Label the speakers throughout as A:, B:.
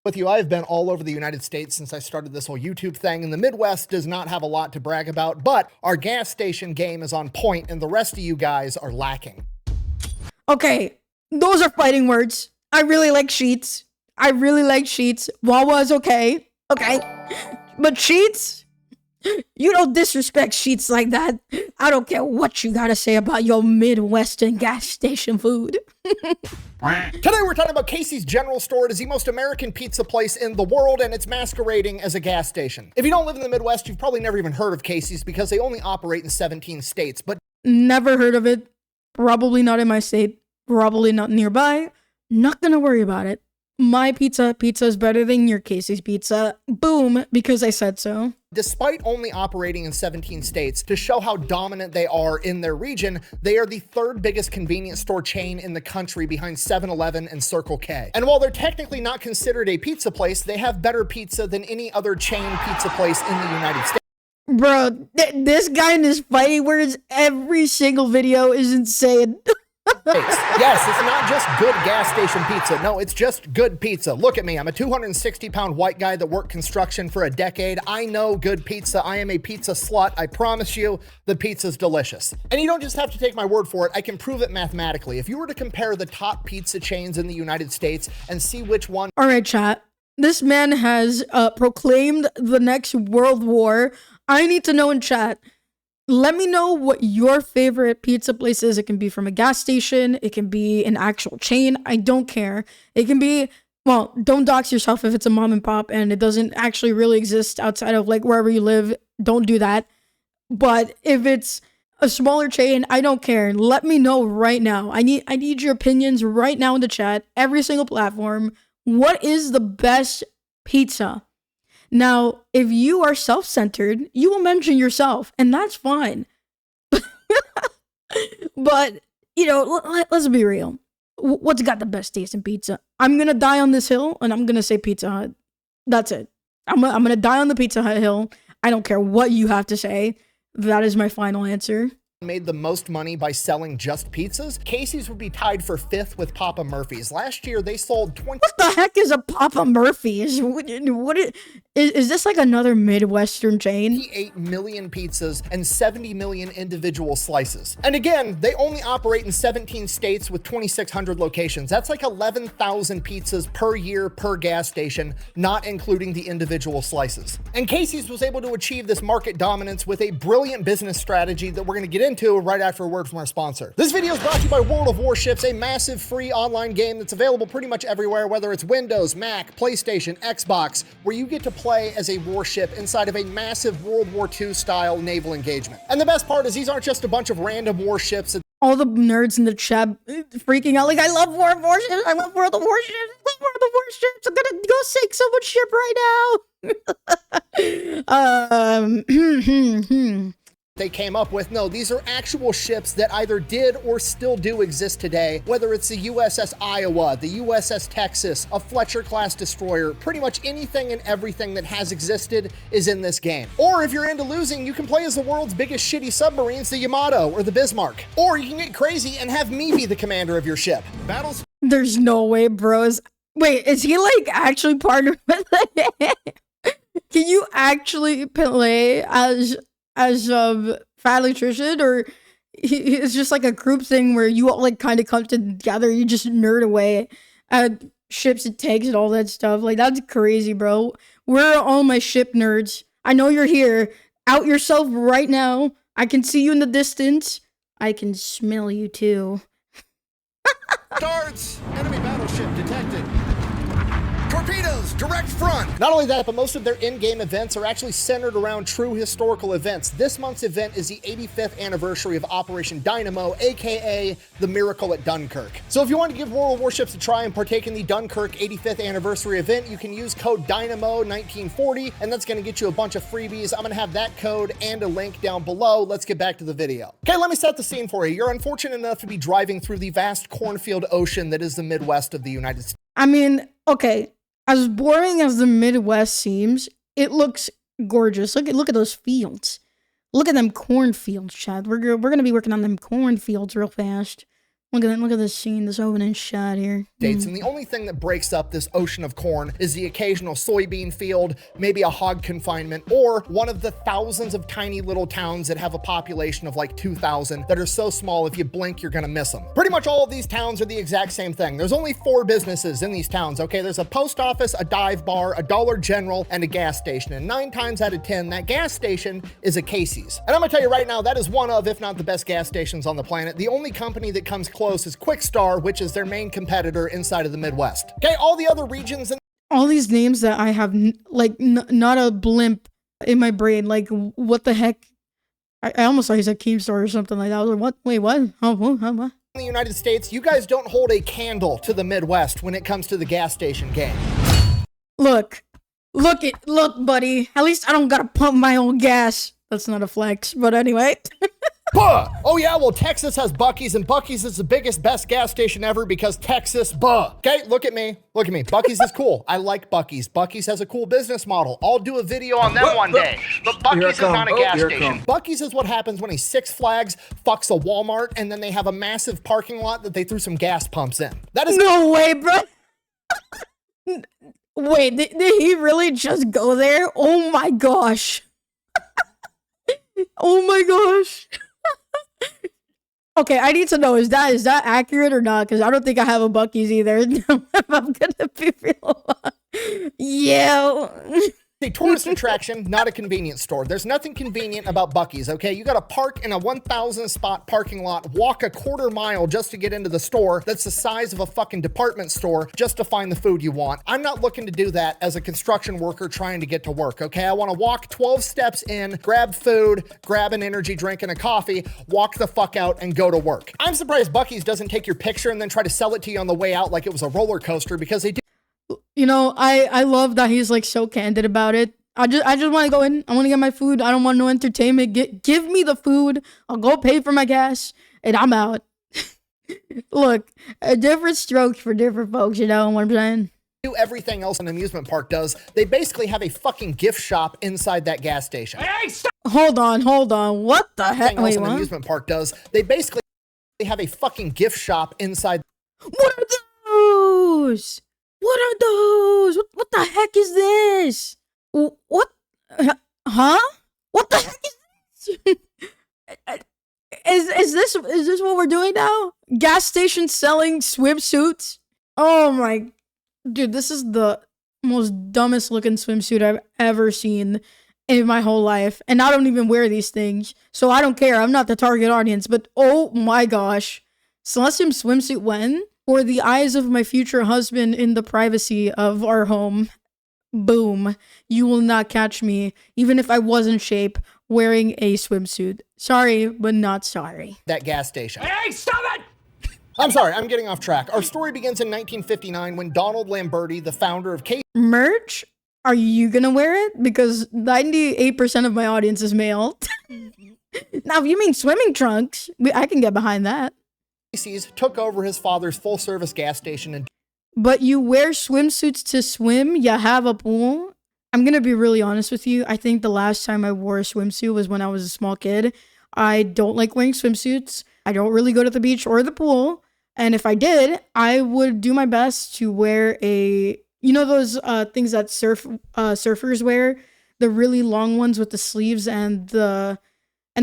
A: With you, I've been all over the United States since I started this whole YouTube thing, and the Midwest does not have a lot to brag about, but our gas station game is on point, and the rest of you guys are lacking.
B: Okay, those are fighting words. I really like Sheets. Wawa's okay. But Sheets? You don't disrespect Sheets like that. I don't care what you gotta say about your Midwestern gas station food.
A: Today we're talking about Casey's General Store. It is the most American pizza place in the world, and it's masquerading as a gas station. If you don't live in the Midwest, you've probably never even heard of Casey's because they only operate in 17 states, but
B: never heard of it. Probably not in my state. Probably not nearby. Not gonna worry about it. My pizza is better than your Casey's pizza. Boom, because I said so.
A: Despite only operating in 17 states, to show how dominant they are in their region, they are the third biggest convenience store chain in the country behind 7-Eleven and Circle K. And while they're technically not considered a pizza place, they have better pizza than any other chain pizza place in the United States.
B: Bro, this guy in his fighting words, every single video is insane.
A: Yes, it's not just good gas station pizza. No, it's just good pizza. Look at me. I'm a 260-pound white guy that worked construction for a decade. I know good pizza. I am a pizza slut. I promise you, the pizza's delicious. And you don't just have to take my word for it. I can prove it mathematically. If you were to compare the top pizza chains in the United States and see which one...
B: All right, chat. This man has proclaimed the next world war. I need to know in chat. Let me know what your favorite pizza place is. It can be from a gas station. It can be an actual chain. I don't care. It can be, well, don't dox yourself if it's a mom and pop and it doesn't actually really exist outside of like wherever you live. Don't do that. But if it's a smaller chain, I don't care. Let me know right now. I need your opinions right now in the chat. Every single platform. What is the best pizza? Now, if you are self-centered, you will mention yourself, and that's fine. But, you know, let's be real. What's got the best taste in pizza? I'm going to die on this hill, and I'm going to say Pizza Hut. That's it. I'm going to die on the Pizza Hut hill. I don't care what you have to say. That is my final answer.
A: Made the most money by selling just pizzas, Casey's would be tied for 5th with Papa Murphy's. Last year, they sold 20...
B: What the heck is a Papa Murphy's? Is this like another Midwestern chain?
A: 8 million pizzas and 70 million individual slices. And again, they only operate in 17 states with 2,600 locations. That's like 11,000 pizzas per year per gas station, not including the individual slices. And Casey's was able to achieve this market dominance with a brilliant business strategy that we're going to get into right after a word from our sponsor. This video is brought to you by World of Warships, a massive free online game that's available pretty much everywhere, whether it's Windows, Mac, PlayStation, Xbox, where you get to play as a warship inside of a massive World War II style naval engagement. And the best part is these aren't just a bunch of random warships.
B: All the nerds in the chat freaking out like, I love World of Warships, I love World of Warships, I love World of Warships, I'm gonna go sink someone's ship right now.
A: They came up with. No, these are actual ships that either did or still do exist today, whether it's the USS Iowa, the USS Texas, a Fletcher-class destroyer, pretty much anything and everything that has existed is in this game. Or if you're into losing, you can play as the world's biggest shitty submarines, the Yamato or the Bismarck. Or you can get crazy and have me be the commander of your ship. Battles.
B: There's no way, bros. Wait, is he like actually partnered with it? Can you actually play as Fat Electrician, or it's just like a group thing where you all like kind of come together, you just nerd away at ships and tanks and all that stuff? Like, that's crazy, bro. Where are all my ship nerds? I know you're here. Out yourself right now. I can see you in the distance. I can smell you too.
A: Starts! Enemy battleship detected. Torpedoes, direct front. Not only that, but most of their in-game events are actually centered around true historical events. This month's event is the 85th anniversary of Operation Dynamo, aka the Miracle at Dunkirk. So if you want to give World of Warships a try and partake in the Dunkirk 85th anniversary event, you can use code DYNAMO1940, and that's going to get you a bunch of freebies. I'm going to have that code and a link down below. Let's get back to the video. Okay, let me set the scene for you. You're unfortunate enough to be driving through the vast cornfield ocean that is the Midwest of the United States.
B: I mean, okay. As boring as the Midwest seems, it looks gorgeous. Look at those fields. Look at them cornfields, Chad. We're gonna be working on them cornfields real fast. Look at this scene, this opening shot here.
A: States, and the only thing that breaks up this ocean of corn is the occasional soybean field, maybe a hog confinement, or one of the thousands of tiny little towns that have a population of like 2,000 that are so small if you blink you're gonna miss them. Pretty much all of these towns are the exact same thing. There's only 4 businesses in these towns, okay? There's a post office, a dive bar, a Dollar General, and a gas station, and 9 times out of 10 that gas station is a Casey's. And I'm gonna tell you right now, that is one of, if not the best gas stations on the planet. The only company that comes close is Quick Star, which is their main competitor inside of the Midwest. Okay, all the other regions and
B: all these names that I have not a blimp in my brain. Like, what the heck? I almost thought he said Keemstar or something like that. I was like, what? Wait, what? Oh, what?
A: in the United States, you guys don't hold a candle to the Midwest when it comes to the gas station game.
B: Look, buddy. At least I don't gotta pump my own gas. That's not a flex, but anyway.
A: Buh! Oh yeah, well Texas has Buc-ee's, and Buc-ee's is the biggest, best gas station ever because Texas, buh. Okay, look at me. Buc-ee's is cool. I like Buc-ee's. Buc-ee's has a cool business model. I'll do a video on them one day. But Buc-ee's is not a gas station. Buc-ee's is what happens when a Six Flags fucks a Walmart and then they have a massive parking lot that they threw some gas pumps in. That is
B: no way, bro. Wait, did he really just go there? Oh my gosh. Oh my gosh. Okay, I need to know, is that accurate or not? Because I don't think I have a Buc-ee's either. If I'm gonna be real. Yeah.
A: a tourist attraction, not a convenience store. There's nothing convenient about Buc-ee's, okay? You gotta park in a 1,000 spot parking lot, walk a quarter mile just to get into the store that's the size of a fucking department store just to find the food you want. I'm not looking to do that as a construction worker trying to get to work, okay? I wanna walk 12 steps in, grab food, grab an energy drink and a coffee, walk the fuck out and go to work. I'm surprised Buc-ee's doesn't take your picture and then try to sell it to you on the way out like it was a roller coaster, because they do.
B: You know, I love that he's like so candid about it. I just want to go in. I want to get my food. I don't want no entertainment. Give me the food. I'll go pay for my gas and I'm out. Look, a different strokes for different folks, you know what I'm saying?
A: Do everything else an amusement park does. They basically have a fucking gift shop inside that gas station.
B: Hey, stop! Hold on. What the heck?
A: Wait, what? An amusement park does. They basically have a fucking gift shop inside.
B: What are those? What are those? What the heck is this? What? Huh? What the heck is this? Is this what we're doing now? Gas station selling swimsuits? Oh my, dude, this is the most dumbest looking swimsuit I've ever seen in my whole life. And I don't even wear these things, so I don't care. I'm not the target audience, but oh my gosh. Celestium swimsuit when? For the eyes of my future husband in the privacy of our home. Boom. You will not catch me, even if I was in shape, wearing a swimsuit. Sorry, but not sorry.
A: That gas station.
C: Hey, stop it!
A: I'm sorry, I'm getting off track. Our story begins in 1959 when Donald Lamberti, the founder of
B: Merch? Are you gonna wear it? Because 98% of my audience is male. Now, if you mean swimming trunks, I can get behind that.
A: Casey's took over his father's full-service gas station and.
B: But you wear swimsuits to swim? You have a pool? I'm gonna be really honest with you. I think the last time I wore a swimsuit was when I was a small kid. I don't like wearing swimsuits. I don't really go to the beach or the pool. And if I did, I would do my best to wear a, you know, those things that surfers wear, the really long ones with the sleeves and the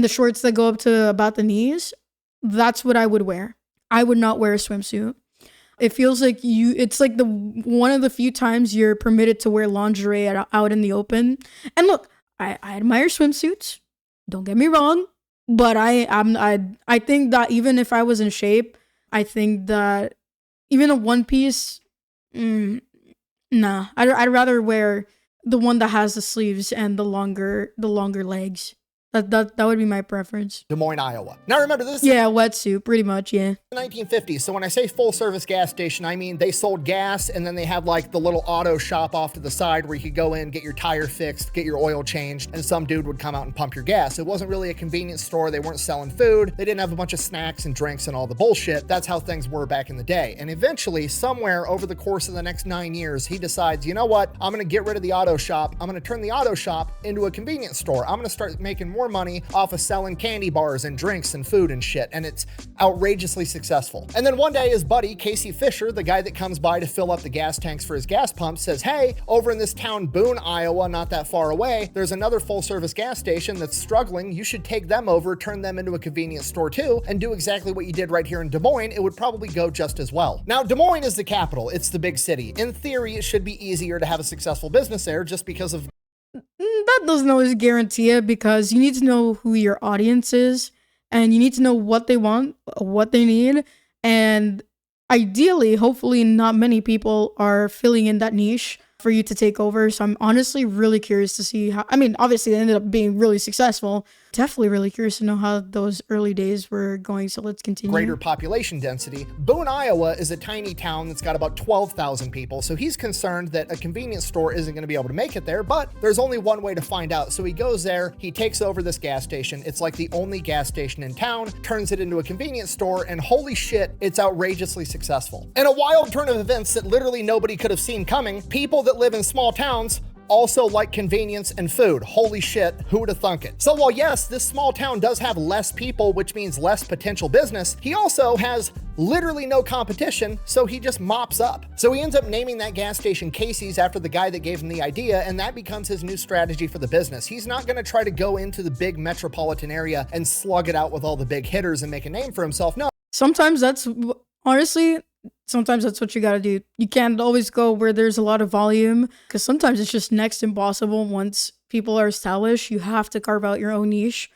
B: shorts that go up to about the knees. That's what I would wear. I would not wear a swimsuit. It feels like it's like the one of the few times you're permitted to wear lingerie out in the open. And look, I admire swimsuits. Don't get me wrong, but I think that even if I was in shape, I think that even a one piece, nah. I'd rather wear the one that has the sleeves and the longer legs. That would be my preference.
A: Des Moines, Iowa. Now remember this.
B: Yeah, wetsuit, pretty much, yeah.
A: 1950s. So when I say full service gas station, I mean they sold gas and then they had like the little auto shop off to the side where you could go in, get your tire fixed, get your oil changed, and some dude would come out and pump your gas. It wasn't really a convenience store. They weren't selling food. They didn't have a bunch of snacks and drinks and all the bullshit. That's how things were back in the day. And eventually, somewhere over the course of the next 9 years, he decides, you know what? I'm going to get rid of the auto shop. I'm going to turn the auto shop into a convenience store. I'm going to start making more more money off of selling candy bars and drinks and food and shit, and it's outrageously successful. And then one day his buddy, Casey Fisher, the guy that comes by to fill up the gas tanks for his gas pump, says, hey, over in this town, Boone, Iowa, not that far away, there's another full-service gas station that's struggling. You should take them over, turn them into a convenience store too, and do exactly what you did right here in Des Moines. It would probably go just as well. Now, Des Moines is the capital. It's the big city. In theory, it should be easier to have a successful business there just because of...
B: That doesn't always guarantee it, because you need to know who your audience is, and you need to know what they want, what they need, and ideally, hopefully not many people are filling in that niche for you to take over. So I'm honestly really curious to see how, I mean, obviously they ended up being really successful. Definitely really curious to know how those early days were going. So let's continue.
A: Greater population density. Boone, Iowa is a tiny town that's got about 12,000 people. So he's concerned that a convenience store isn't going to be able to make it there, but there's only one way to find out. So he goes there, he takes over this gas station. It's like the only gas station in town, turns it into a convenience store, and holy shit, it's outrageously successful. In a wild turn of events that literally nobody could have seen coming, people that live in small towns also like convenience and food. Holy shit, who would have thunk it? So while yes, this small town does have less people, which means less potential business, he also has literally no competition, so he just mops up. So he ends up naming that gas station Casey's after the guy that gave him the idea, and that becomes his new strategy for the business. He's not gonna try to go into the big metropolitan area and slug it out with all the big hitters and make a name for himself. No.
B: Sometimes that's what you gotta do. You can't always go where there's a lot of volume, because sometimes it's just next impossible. Once people are established, you have to carve out your own niche.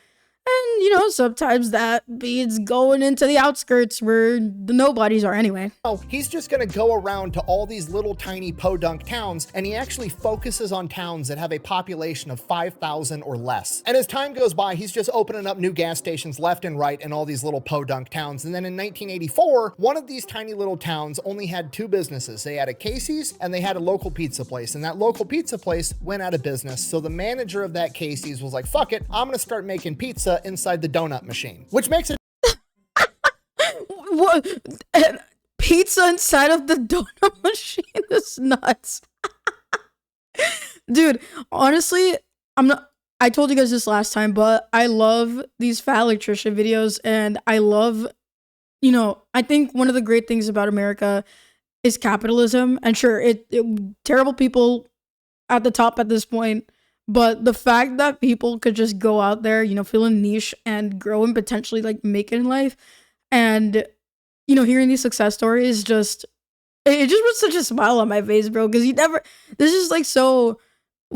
B: And, you know, sometimes that means going into the outskirts where the nobodies are anyway.
A: Oh, he's just going to go around to all these little tiny podunk towns, and he actually focuses on towns that have a population of 5,000 or less. And as time goes by, he's just opening up new gas stations left and right in all these little podunk towns. And then in 1984, one of these tiny little towns only had two businesses. They had a Casey's and they had a local pizza place. And that local pizza place went out of business. So the manager of that Casey's was like, fuck it, I'm going to start making pizza inside the donut machine, which makes it
B: what? Pizza inside of the donut machine is nuts. Dude, honestly, I told you guys this last time, but I love these fat electrician videos, and I love, you know, I think one of the great things about America is capitalism. And sure, terrible people at the top at this point, but the fact that people could just go out there, you know, feel a niche and grow and potentially like make it in life. And, you know, hearing these success stories it just puts such a smile on my face, bro. Because this is like so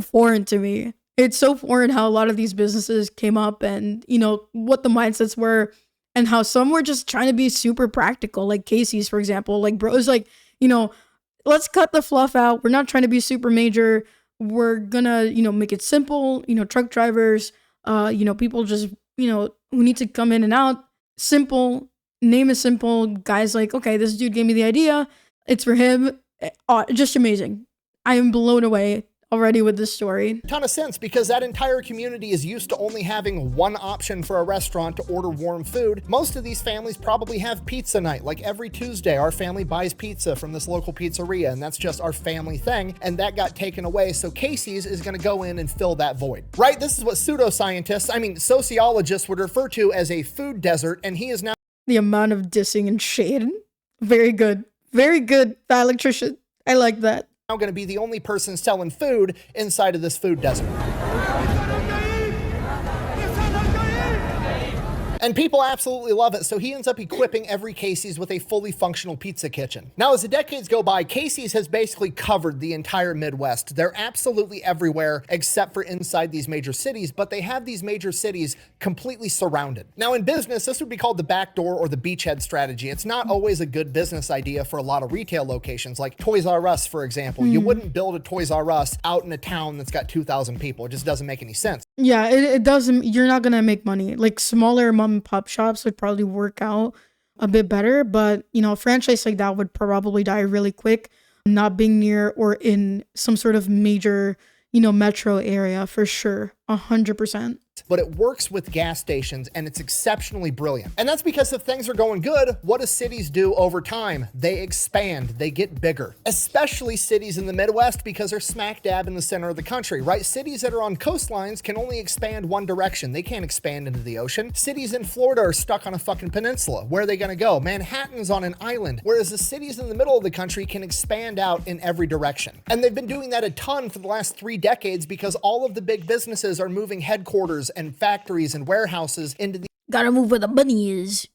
B: foreign to me. It's so foreign how a lot of these businesses came up, and, you know, what the mindsets were, and how some were just trying to be super practical, like Casey's, for example. Like, bro, it's like, you know, let's cut the fluff out. We're not trying to be super major. We're gonna, you know, make it simple, you know, truck drivers, you know, people just, you know, who need to come in and out, simple, name is simple. Guys like, okay, this dude gave me the idea. It's for him. Just amazing. I am blown away already with this story.
A: Ton of sense, because that entire community is used to only having one option for a restaurant to order warm food. Most of these families probably have pizza night. Like every Tuesday, our family buys pizza from this local pizzeria, and that's just our family thing. And that got taken away. So Casey's is going to go in and fill that void, right? This is what sociologists would refer to as a food desert. And he is now
B: the amount of dissing and shade. Very good. Very good, fat electrician. I like that.
A: Now going to be the only person selling food inside of this food desert. And people absolutely love it, so he ends up equipping every Casey's with a fully functional pizza kitchen. Now, as the decades go by, Casey's has basically covered the entire Midwest. They're absolutely everywhere except for inside these major cities, but they have these major cities completely surrounded. Now, in business, this would be called the backdoor or the beachhead strategy. It's not always a good business idea for a lot of retail locations, like Toys R Us, for example. You wouldn't build a Toys R Us out in a town that's got 2,000 people. It just doesn't make any sense.
B: Yeah, it doesn't. You're not gonna make money. Like smaller mom and pop shops would probably work out a bit better, but you know, a franchise like that would probably die really quick, not being near or in some sort of major, you know, metro area for sure. 100%.
A: But it works with gas stations and it's exceptionally brilliant. And that's because if things are going good, what do cities do over time? They expand, they get bigger. Especially cities in the Midwest because they're smack dab in the center of the country, right? Cities that are on coastlines can only expand one direction. They can't expand into the ocean. Cities in Florida are stuck on a fucking peninsula. Where are they gonna go? Manhattan's on an island, whereas the cities in the middle of the country can expand out in every direction. And they've been doing that a ton for the last 3 decades because all of the big businesses are moving headquarters and factories and warehouses into
B: Gotta move where the money is.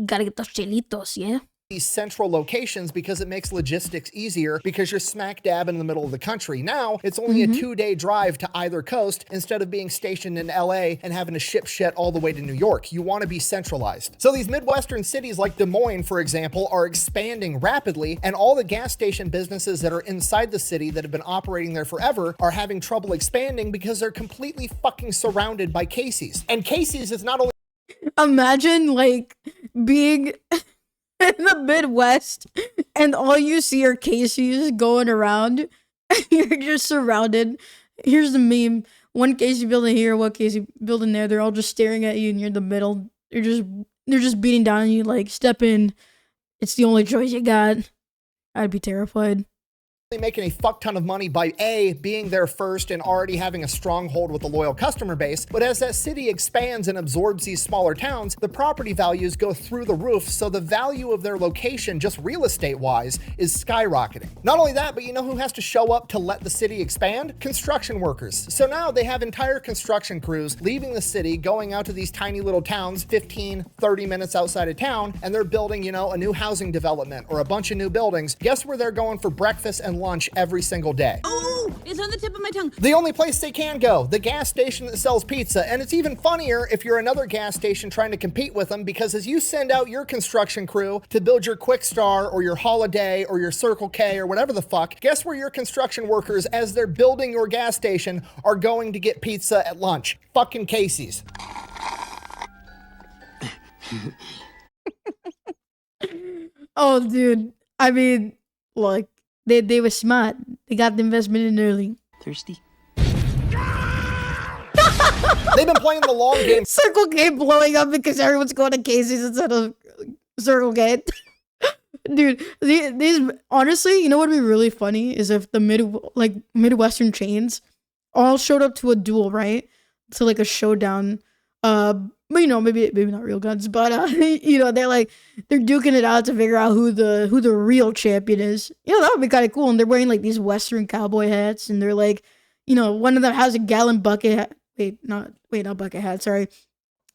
B: Gotta get those chelitos, yeah?
A: these central locations because it makes logistics easier because you're smack dab in the middle of the country. Now, it's only a 2-day drive to either coast instead of being stationed in LA and having to ship shit all the way to New York. You want to be centralized. So these Midwestern cities like Des Moines, for example, are expanding rapidly, and all the gas station businesses that are inside the city that have been operating there forever are having trouble expanding because they're completely fucking surrounded by Casey's. And Casey's is not only
B: Imagine like being in the Midwest and all you see are Casey's going around. You're just surrounded. Here's the meme. One Casey building here, one Casey building there. They're all just staring at you and you're in the middle. They're just beating down on you like, step in. It's the only choice you got. I'd be terrified.
A: making a fuck ton of money by A, being there first and already having a stronghold with a loyal customer base, but as that city expands and absorbs these smaller towns, the property values go through the roof, so the value of their location, just real estate wise, is skyrocketing. Not only that, but you know who has to show up to let the city expand? Construction workers. So now they have entire construction crews leaving the city, going out to these tiny little towns 15, 30 minutes outside of town, and they're building, you know, a new housing development or a bunch of new buildings. Guess where they're going for breakfast and lunch every single day?
C: Oh, it's on the tip of my tongue.
A: The only place they can go, the gas station that sells pizza. And it's even funnier if you're another gas station trying to compete with them, because as you send out your construction crew to build your Quick Star or your Holiday or your Circle K or whatever the fuck, guess where your construction workers, as they're building your gas station, are going to get pizza at lunch? Fucking Casey's.
B: Oh, dude. I mean, look, they were smart. They got the investment in early.
C: Thirsty?
A: They've been playing the long game.
B: Circle K blowing up because everyone's going to Casey's instead of Circle K. Dude, these honestly, you know what would be really funny is if the Midwestern chains all showed up to a duel, right? To like a showdown. But you know, maybe not real guns, but you know, they're duking it out to figure out who the real champion is. You know, that would be kind of cool. And they're wearing like these Western cowboy hats, and they're like, you know, one of them has a gallon bucket hat. Not bucket hat. Sorry.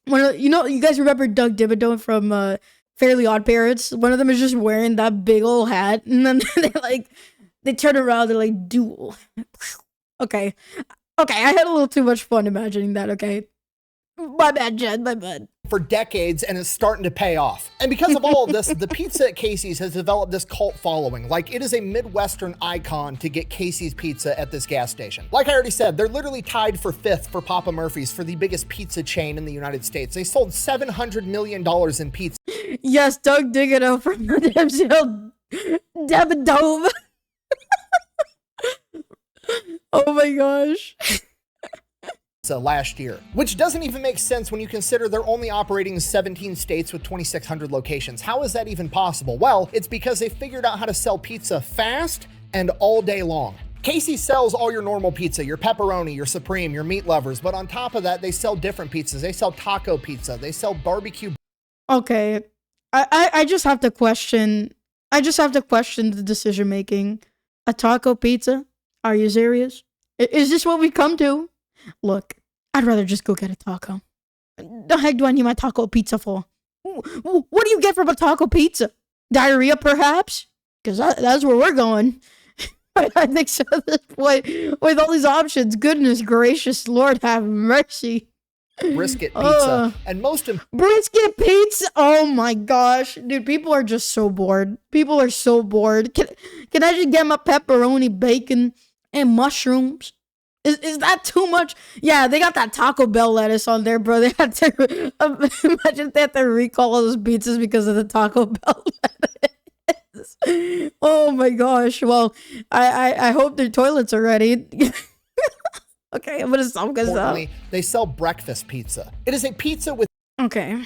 B: You know, you guys remember Doug Dimmadome from Fairly Odd Parents? One of them is just wearing that big old hat, and then they turn around, they're like, duel. Okay, I had a little too much fun imagining that. Okay. My bad, Jed, my bad.
A: For decades, and it's starting to pay off. And because of all of this, the pizza at Casey's has developed this cult following. Like, it is a Midwestern icon to get Casey's pizza at this gas station. Like I already said, they're literally tied for 5th for Papa Murphy's for the biggest pizza chain in the United States. They sold $700 million in pizza.
B: Yes, Doug Diggino from the Dimmadome. Oh my gosh.
A: Last year, which doesn't even make sense when you consider they're only operating in 17 states with 2,600 locations. How is that even possible? Well, it's because they figured out how to sell pizza fast and all day long. Casey sells all your normal pizza, your pepperoni, your supreme, your meat lovers, but on top of that, they sell different pizzas. They sell taco pizza, they sell barbecue.
B: Okay, I just have to question. The decision making. A taco pizza? Are you serious? Is this what we come to? Look, I'd rather just go get a taco. The heck do I need my taco pizza for? What do you get from a taco pizza? Diarrhea, perhaps? Because that's where we're going. I think so at this point. With all these options, goodness gracious, Lord have mercy.
A: Brisket pizza. And
B: brisket pizza? Oh my gosh. Dude, people are just so bored. People are so bored. Can I just get my pepperoni, bacon, and mushrooms? Is that too much? Yeah, they got that Taco Bell lettuce on there, bro. They had to imagine if they had to recall all those pizzas because of the Taco Bell lettuce. Oh my gosh. Well, I hope their toilets are ready. Okay, I'm gonna stop.
A: Importantly, they sell breakfast pizza. It is a pizza with
B: Okay.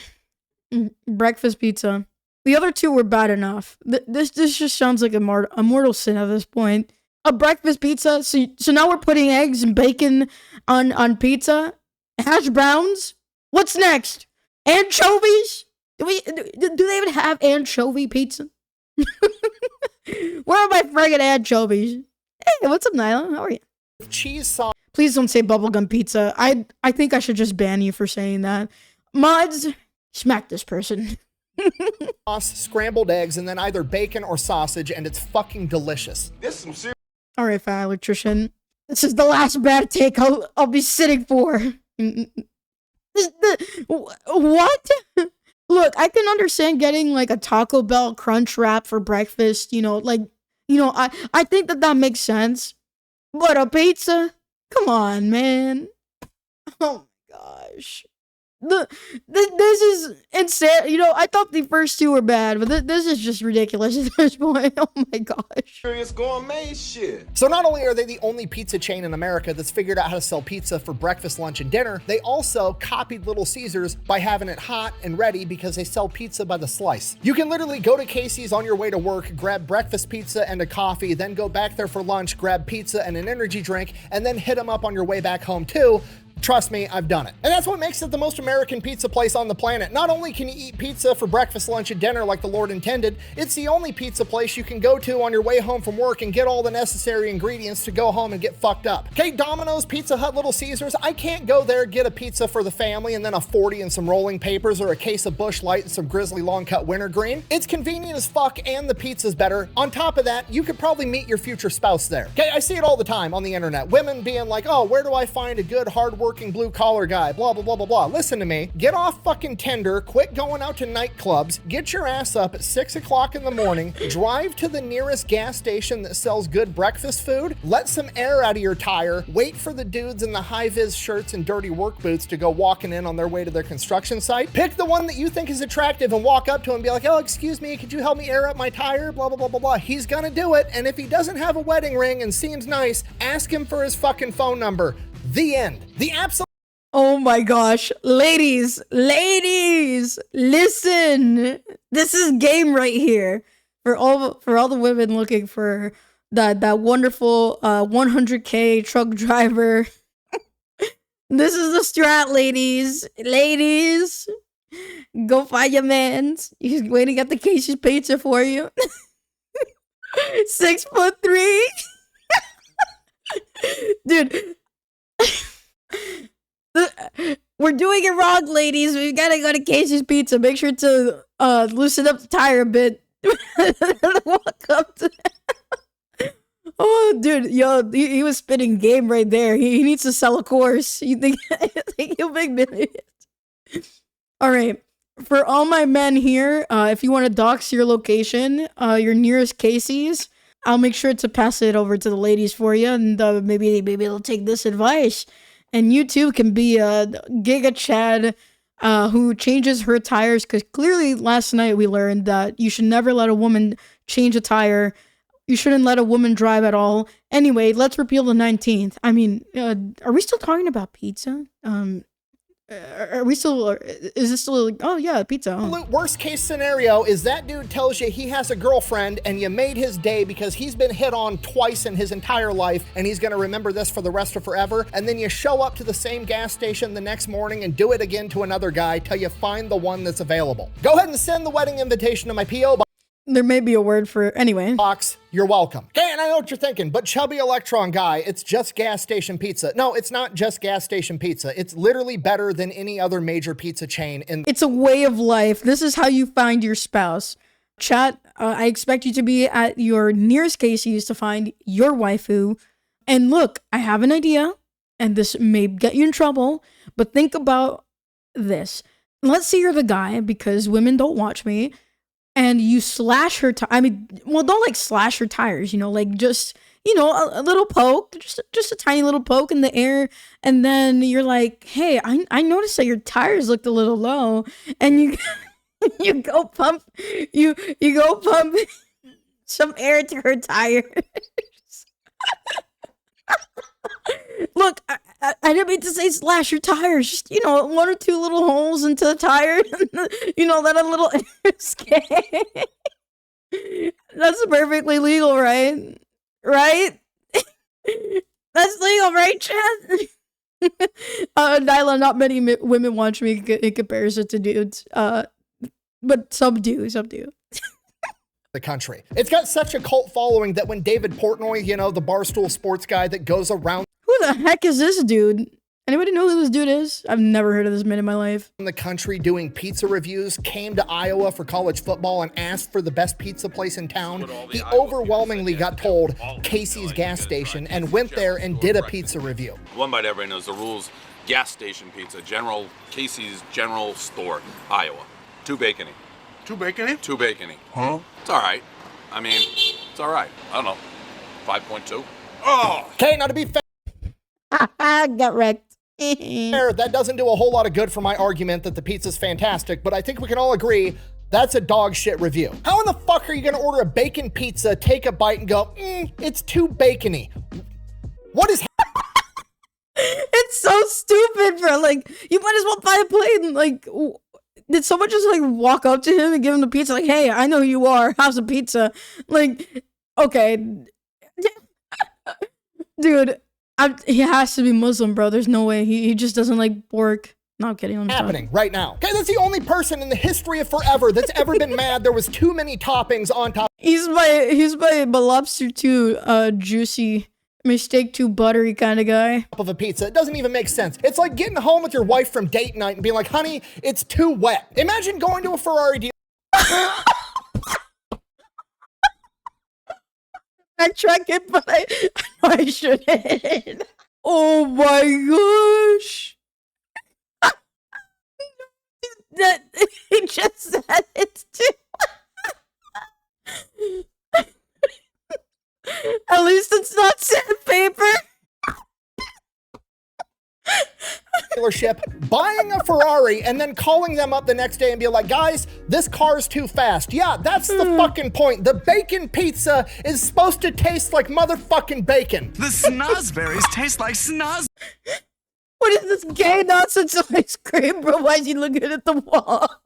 B: Breakfast pizza. The other two were bad enough. This just sounds like a mortal sin at this point. A breakfast pizza. So now we're putting eggs and bacon on pizza. Hash browns. What's next? Anchovies. Do they even have anchovy pizza? Where are my friggin' anchovies? Hey, what's up, Nyla? How are you?
A: cheese sauce.
B: Please don't say bubblegum pizza. I think I should just ban you for saying that. Mods, smack this person.
A: Scrambled eggs, and then either bacon or sausage, and it's fucking delicious.
D: This is some serious.
B: All right, fat electrician. This is the last bad take I'll be sitting for. What? Look, I can understand getting like a Taco Bell crunch wrap for breakfast. I think that makes sense. But a pizza? Come on, man. Oh my gosh. This is insane. I thought the first two were bad, but this is just ridiculous at this point. Oh my gosh.
D: Serious gourmet shit.
A: So not only are they the only pizza chain in America that's figured out how to sell pizza for breakfast, lunch, and dinner, they also copied Little Caesars by having it hot and ready because they sell pizza by the slice. You can literally go to Casey's on your way to work, grab breakfast pizza and a coffee, then go back there for lunch, grab pizza and an energy drink, and then hit them up on your way back home too. Trust me, I've done it. And that's what makes it the most American pizza place on the planet. Not only can you eat pizza for breakfast, lunch, and dinner like the Lord intended, it's the only pizza place you can go to on your way home from work and get all the necessary ingredients to go home and get fucked up. Okay, Domino's, Pizza Hut, Little Caesars, I can't go there, get a pizza for the family and then a 40 and some rolling papers or a case of Busch Light and some Grizzly long cut wintergreen. It's convenient as fuck and the pizza's better. On top of that, you could probably meet your future spouse there. Okay, I see it all the time on the internet. Women being like, oh, where do I find a good, hardworking, blue collar guy, blah, blah, blah, blah, blah. Listen to me. Get off fucking Tinder, quit going out to nightclubs, get your ass up at 6 o'clock in the morning, drive to the nearest gas station that sells good breakfast food, let some air out of your tire, wait for the dudes in the high-vis shirts and dirty work boots to go walking in on their way to their construction site. Pick the one that you think is attractive and walk up to him and be like, oh, excuse me, could you help me air up my tire? Blah, blah, blah, blah, blah. He's gonna do it, and if he doesn't have a wedding ring and seems nice, ask him for his fucking phone number. The end. The absolute.
B: Oh my gosh. Ladies, listen. This is game right here. For all the women looking for that wonderful 100K truck driver. This is the strat, ladies. Ladies, go find your man. He's waiting at the Casey's Pizza for you. 6'3". Dude. We're doing it wrong, ladies. We've got to go to Casey's Pizza. Make sure to loosen up the tire a bit. Walk up to oh, dude, yo, he was spitting game right there. He needs to sell a course. You think he'll make millions? All right. For all my men here, if you want to dox your location, your nearest Casey's, I'll make sure to pass it over to the ladies for you, and maybe they'll take this advice. And you too can be a Giga Chad who changes her tires, because clearly last night we learned that you should never let a woman change a tire. You shouldn't let a woman drive at all. Anyway, let's repeal the 19th. I mean, are we still talking about pizza? Are we still, is this still, oh yeah, pizza. Oh.
A: Worst case scenario is that dude tells you he has a girlfriend and you made his day because he's been hit on twice in his entire life and he's gonna remember this for the rest of forever. And then you show up to the same gas station the next morning and do it again to another guy till you find the one that's available. Go ahead and send the wedding invitation to my P.O. box.
B: There may be a word for it. Anyway.
A: You're welcome. Okay, and I know what you're thinking, but chubby electron guy, it's just gas station pizza. No, it's not just gas station pizza. It's literally better than any other major pizza chain.
B: It's a way of life. This is how you find your spouse. Chat, I expect you to be at your nearest Casey's to find your waifu. And look, I have an idea, and this may get you in trouble, but think about this. Let's say you're the guy, because women don't watch me, and you slash her don't like slash her tires, like just, a little poke, just a tiny little poke in the air. And then you're like, hey, I noticed that your tires looked a little low. And you go pump some air to her tires. Look, I didn't mean to say slash your tires. Just, you know, 1 or 2 little holes into the tire. You know, let a little escape. That's perfectly legal, right? Right? That's legal, right, Chad? Nyla, not many women watch me in comparison to dudes. But some do.
A: The country. It's got such a cult following that when David Portnoy, you know, the Barstool sports guy that goes around
B: Who the heck is this dude? Anybody know who this dude is? I've never heard of this man in my life.
A: the country doing pizza reviews, came to Iowa for college football and asked for the best pizza place in town, he overwhelmingly got told Casey's gas station and went there and did a pizza review.
D: One bite, everybody knows the rules. Gas station pizza, Casey's General Store, Iowa. 2 bacony.
E: 2 bacony?
D: 2 bacony.
E: Huh?
D: It's all right. I mean, it's all right. I don't know. 5.2.
E: Oh!
A: Okay, now to be fair,
B: Got wrecked.
A: that doesn't do a whole lot of good for my argument that the pizza's fantastic, but I think we can all agree that's a dog shit review. How in the fuck are you gonna order a bacon pizza, take a bite and go, it's too bacony? What is
B: It's so stupid, bro. Like, you might as well buy a plate and, like, did someone just, like, walk up to him and give him the pizza? Like, hey, I know who you are. Have some pizza. Like, okay. Dude, he has to be Muslim, bro. There's no way. He just doesn't like pork. No, I'm kidding. I'm
A: happening right now? Okay, that's the only person in the history of forever that's ever been mad there was too many toppings on top.
B: He's my lobster too juicy, mistake too buttery kind of guy.
A: Of a pizza. It doesn't even make sense. It's like getting home with your wife from date night and being like, honey, it's too wet. Imagine going to a Ferrari deal.
B: I track it, but I shouldn't. Oh my gosh. That he just said it's too. At least it's not sandpaper.
A: Dealership, buying a Ferrari and then calling them up the next day and be like, guys, this car's too fast. Yeah, that's the fucking point. The bacon pizza is supposed to taste like motherfucking bacon.
F: The snozberries taste like snoz.
B: What is this gay nonsense ice cream, bro? Why is he looking at the wall?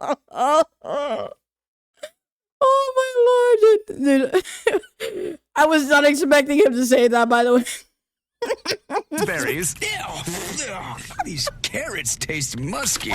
B: Oh my lord, dude. I was not expecting him to say that, by the way.
F: Berries. Ew. These carrots taste musky.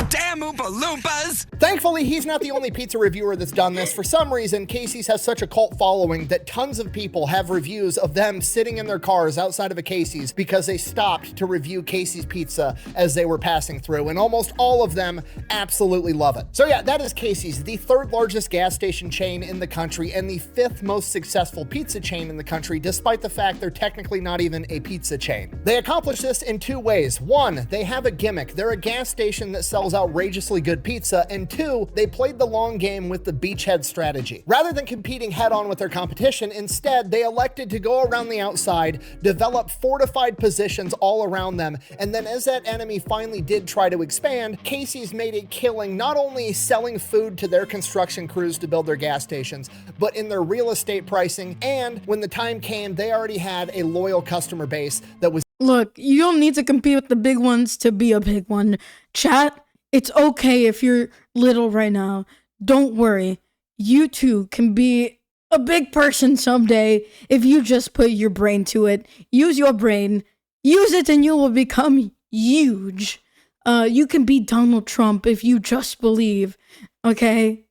F: Damn Oompa Loompas!
A: Thankfully, he's not the only pizza reviewer that's done this. For some reason, Casey's has such a cult following that tons of people have reviews of them sitting in their cars outside of a Casey's because they stopped to review Casey's pizza as they were passing through, and almost all of them absolutely love it. So yeah, that is Casey's, the 3rd largest gas station chain in the country and the 5th most successful pizza chain in the country, despite the fact they're technically not even a pizza chain. They accomplish this in 2 ways. 1, they have a gimmick. They're a gas station that sells outrageously good pizza, and 2, they played the long game with the beachhead strategy. Rather than competing head-on with their competition, instead, they elected to go around the outside, develop fortified positions all around them, and then as that enemy finally did try to expand, Casey's made a killing not only selling food to their construction crews to build their gas stations, but in their real estate pricing, and when the time came, they already had a loyal customer base that was.
B: Look, you don't need to compete with the big ones to be a big one. Chat, it's okay if you're little right now. Don't worry. You too can be a big person someday if you just put your brain to it. Use your brain. Use it and you will become huge. You can be Donald Trump if you just believe. Okay?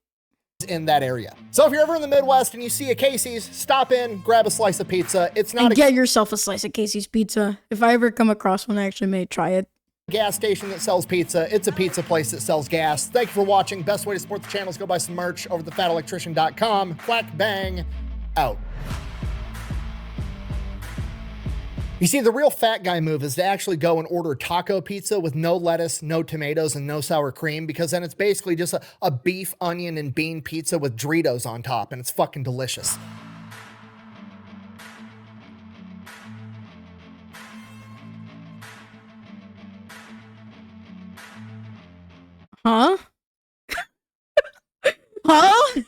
A: In that area. So if you're ever in the Midwest and you see a Casey's, stop in, grab a slice of pizza. It's not
B: and get yourself a slice of Casey's pizza. If I ever come across one, I actually may try it.
A: Gas station that sells pizza. It's a pizza place that sells gas. Thank you for watching. Best way to support the channel is go buy some merch over at thefatelectrician.com. Quack bang out. You see, the real fat guy move is to actually go and order taco pizza with no lettuce, no tomatoes, and no sour cream, because then it's basically just a beef, onion, and bean pizza with Doritos on top, and it's fucking delicious.
B: Huh? Huh?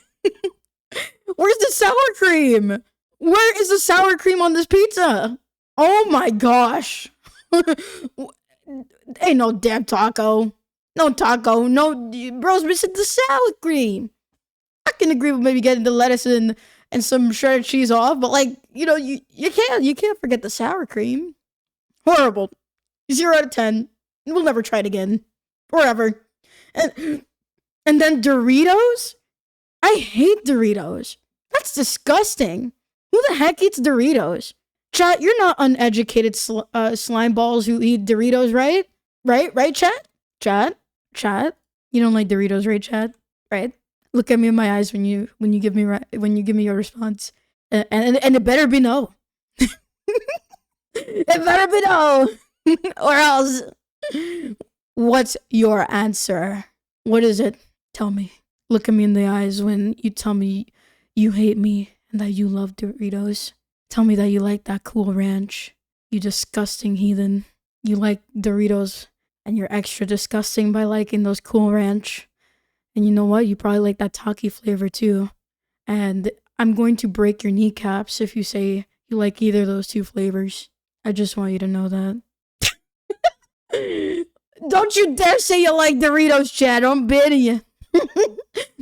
B: Where's the sour cream? Where is the sour cream on this pizza? Oh my gosh. Ain't no damn taco. No taco. No, bro's missing the sour cream. I can agree with maybe getting the lettuce and some shredded cheese off, but like, you can't forget the sour cream. Horrible. 0 out of 10. We'll never try it again. Forever. And then Doritos? I hate Doritos. That's disgusting. Who the heck eats Doritos? Chat, you're not uneducated slime balls who eat Doritos, right? Right, chat? Chat? You don't like Doritos, right, chat? Right? Look at me in my eyes when you give me your response. And it better be no. It better be no. Or else. What's your answer? What is it? Tell me. Look at me in the eyes when you tell me you hate me and that you love Doritos. Tell me that you like that Cool Ranch. You disgusting heathen. You like Doritos and you're extra disgusting by liking those Cool Ranch. And you know what? You probably like that Taki flavor too. And I'm going to break your kneecaps if you say you like either of those two flavors. I just want you to know that. Don't you dare say you like Doritos, Chad. I'm banning you.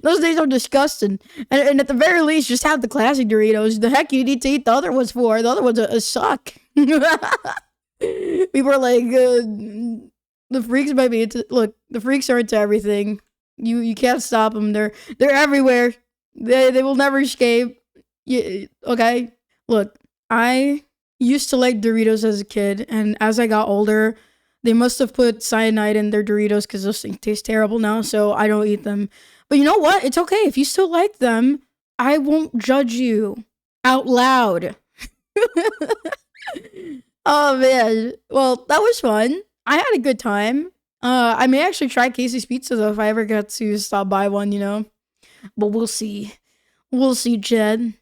B: Those things are disgusting. And at the very least, just have the classic Doritos. The heck you need to eat the other ones for? The other ones suck. People are like, the freaks might be into... Look, the freaks are into everything. You can't stop them. They're everywhere. They will never escape. Okay? Look, I used to like Doritos as a kid, and as I got older... They must have put cyanide in their Doritos because those things taste terrible now, so I don't eat them. But you know what? It's okay. If you still like them, I won't judge you out loud. Oh, man. Well, that was fun. I had a good time. I may actually try Casey's Pizza, though, if I ever get to stop by one, But we'll see. We'll see, Jed.